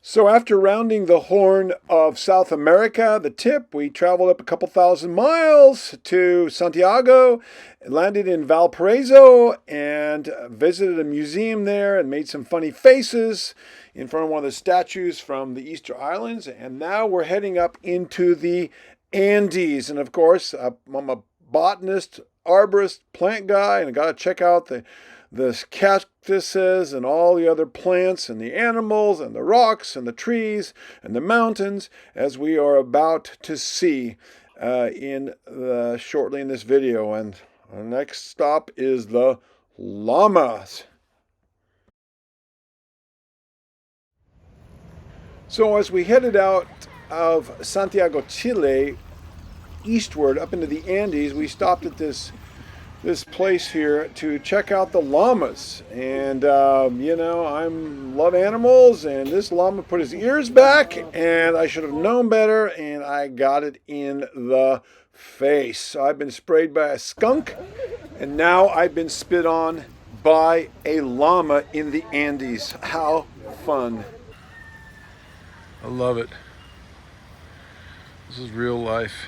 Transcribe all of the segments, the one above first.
So after rounding the Horn of South America, the tip, we traveled up a couple thousand miles to Santiago, landed in Valparaiso, and visited a museum there and made some funny faces in front of one of the statues from the Easter Islands. And now we're heading up into the Andes. And of course, I'm a botanist, arborist, plant guy, and I got to check out the cactuses and all the other plants and the animals and the rocks and the trees and the mountains, as we are about to see shortly in this video. And our next stop is the llamas. So as we headed out of Santiago, Chile, eastward up into the Andes, we stopped at this place here to check out the llamas. And I love animals, and this llama put his ears back, and I should have known better, and I got it in the face. So I've been sprayed by a skunk, and now I've been spit on by a llama in the Andes. How fun. I love it. This is real life.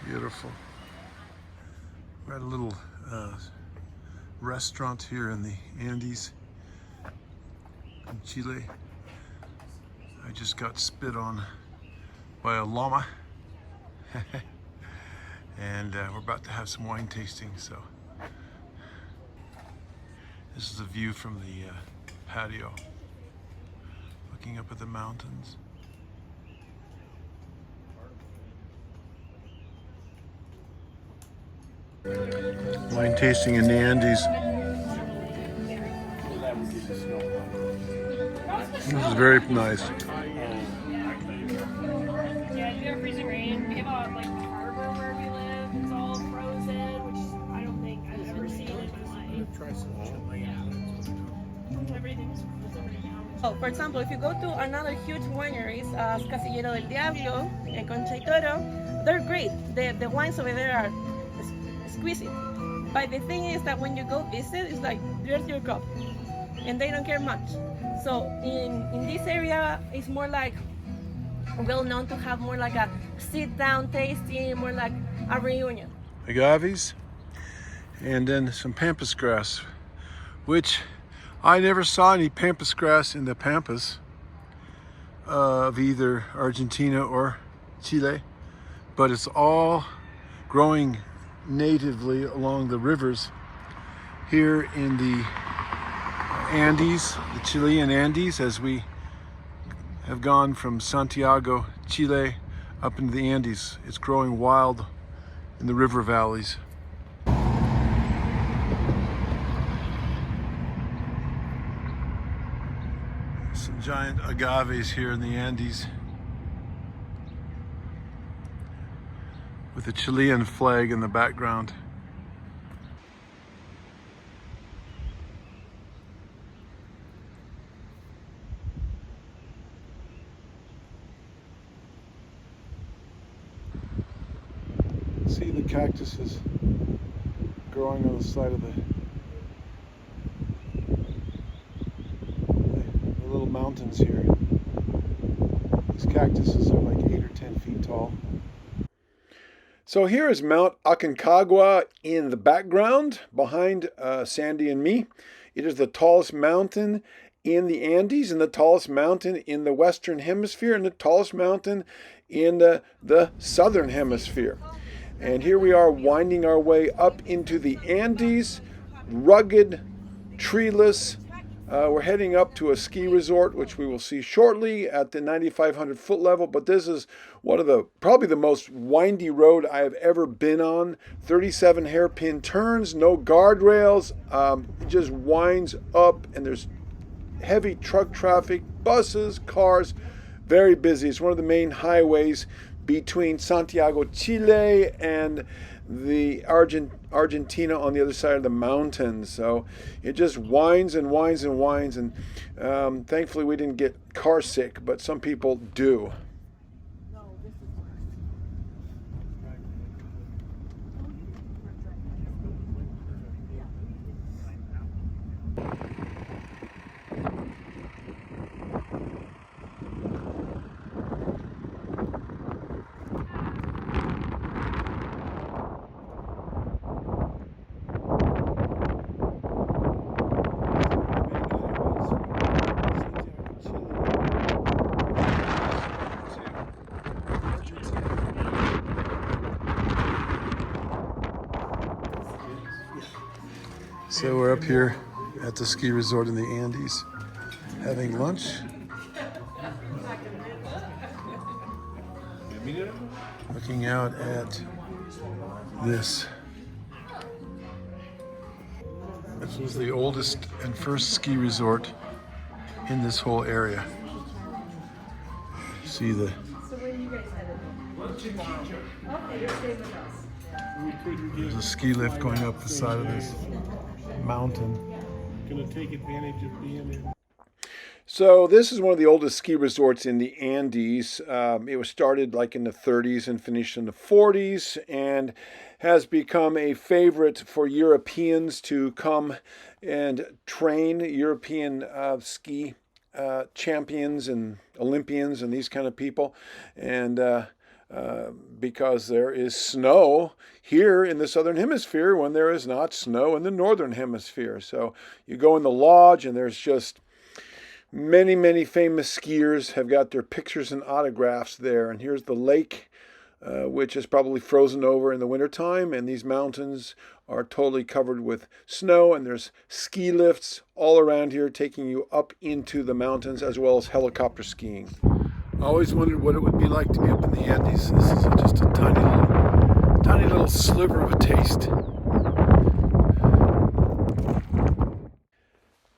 Beautiful. We're at a little restaurant here in the Andes in Chile. I just got spit on by a llama. And we're about to have some wine tasting. So this is a view from the patio, looking up at the mountains. Wine tasting in the Andes. This is very nice. Yeah, we have freezing rain. We have a harbor where we live. It's all frozen, which I don't think I've ever seen in my life. Try some chili. Everything's frozen. Oh, for example, if you go to another huge wineries, Casillero del Diablo and Concha y Toro, they're great. The wines over there are exquisite. But the thing is that when you go visit, it's like, there's your cup. And they don't care much. So in this area, it's more like well known to have more like a sit-down tasting, more like a reunion. Agaves, and then some pampas grass, which I never saw any pampas grass in the pampas of either Argentina or Chile, but it's all growing natively along the rivers here in the Andes, the Chilean Andes, as we have gone from Santiago, Chile, up into the Andes. It's growing wild in the river valleys. Some giant agaves here in the Andes with the Chilean flag in the background. See the cactuses growing on the side of the little mountains here. These cactuses are like 8 or 10 feet tall. So here is Mount Aconcagua in the background behind Sandi and me. It is the tallest mountain in the Andes and the tallest mountain in the Western Hemisphere and the tallest mountain in the Southern Hemisphere. And here we are winding our way up into the Andes, rugged, treeless. We're heading up to a ski resort, which we will see shortly at the 9,500 foot level. But this is one of probably the most windy road I have ever been on. 37 hairpin turns, no guardrails. It just winds up, and there's heavy truck traffic, buses, cars, very busy. It's one of the main highways between Santiago, Chile, and the Argentina on the other side of the mountains. So it just winds and winds and winds, and thankfully we didn't get car sick, but some people do. So we're up here at the ski resort in the Andes having lunch. Looking out at this. This was the oldest and first ski resort in this whole area. See the there's a ski lift going up the side of this mountain. Gonna take advantage of being in. So this is one of the oldest ski resorts in the Andes. It was started like in the 30s and finished in the 40s, and has become a favorite for Europeans to come and train. European ski champions and Olympians and these kind of people. And because there is snow here in the southern hemisphere when there is not snow in the northern hemisphere. So you go in the lodge and there's just many, many famous skiers have got their pictures and autographs there. And here's the lake, which is probably frozen over in the wintertime. And these mountains are totally covered with snow. And there's ski lifts all around here taking you up into the mountains, as well as helicopter skiing. I always wondered what it would be like to be up in the Andes. This is just a tiny little sliver of a taste.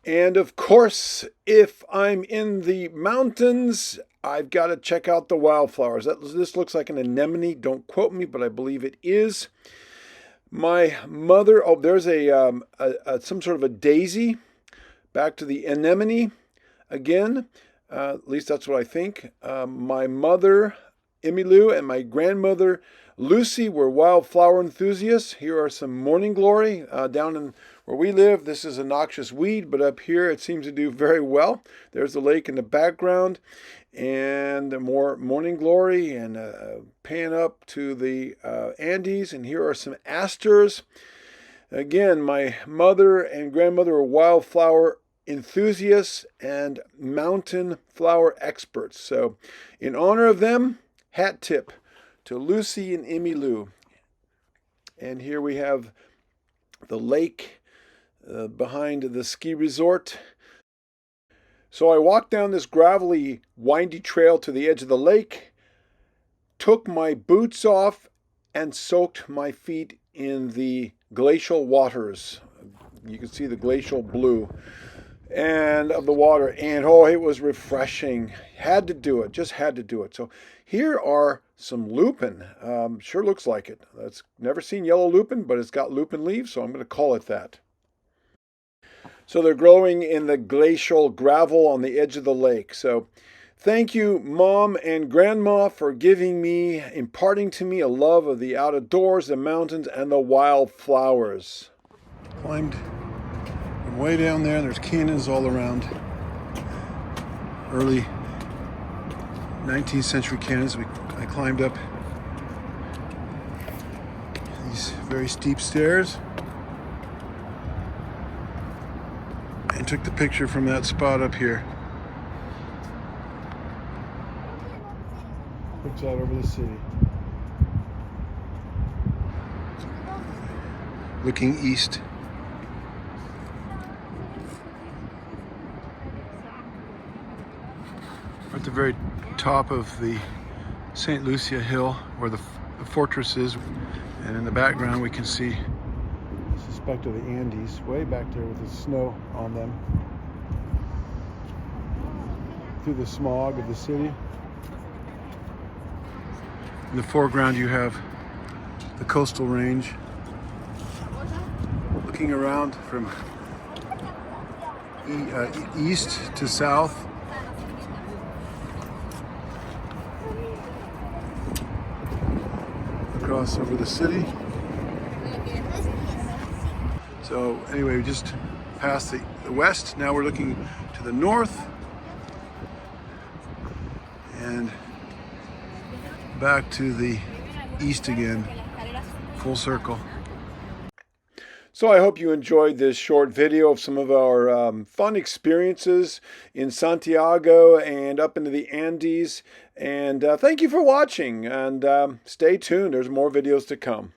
And of course, if I'm in the mountains, I've got to check out the wildflowers. This looks like an anemone. Don't quote me, but I believe it is. My mother, there's some sort of a daisy. Back to the anemone again. At least that's what I think. My mother, Emmylou, and my grandmother, Lucy, were wildflower enthusiasts. Here are some morning glory. Down in where we live, this is a noxious weed, but up here it seems to do very well. There's the lake in the background, and more morning glory, and pan up to the Andes, and here are some asters. Again, my mother and grandmother were wildflower enthusiasts and mountain flower experts. So in honor of them, hat tip to Lucy and Emmylou. And here we have the lake behind the ski resort. So I walked down this gravelly, windy trail to the edge of the lake, took my boots off, and soaked my feet in the glacial waters. You can see the glacial blue and of the water, and it was refreshing. Had to do it, just had to do it. So here are some lupin. Sure looks like it. It's never seen yellow lupin, but it's got lupin leaves, so I'm going to call it that. So they're growing in the glacial gravel on the edge of the lake. So thank you, Mom and Grandma, for imparting to me a love of the outdoors, the mountains, and the wildflowers. Climbed from way down there. There's canyons all around. Early 19th century canyons. I climbed up these very steep stairs and took the picture from that spot up here. Looks out over the city. Looking east. We're at the very top of the St. Lucia Hill, where the fortress is, and in the background we can see the suspect of the Andes way back there with the snow on them through the smog of the city. In the foreground you have the coastal range. Looking around from east to south. Across over the city. So anyway, we just passed the west. Now we're looking to the north and back to the east again, full circle. So I hope you enjoyed this short video of some of our fun experiences in Santiago and up into the Andes. And thank you for watching, and stay tuned. There's more videos to come.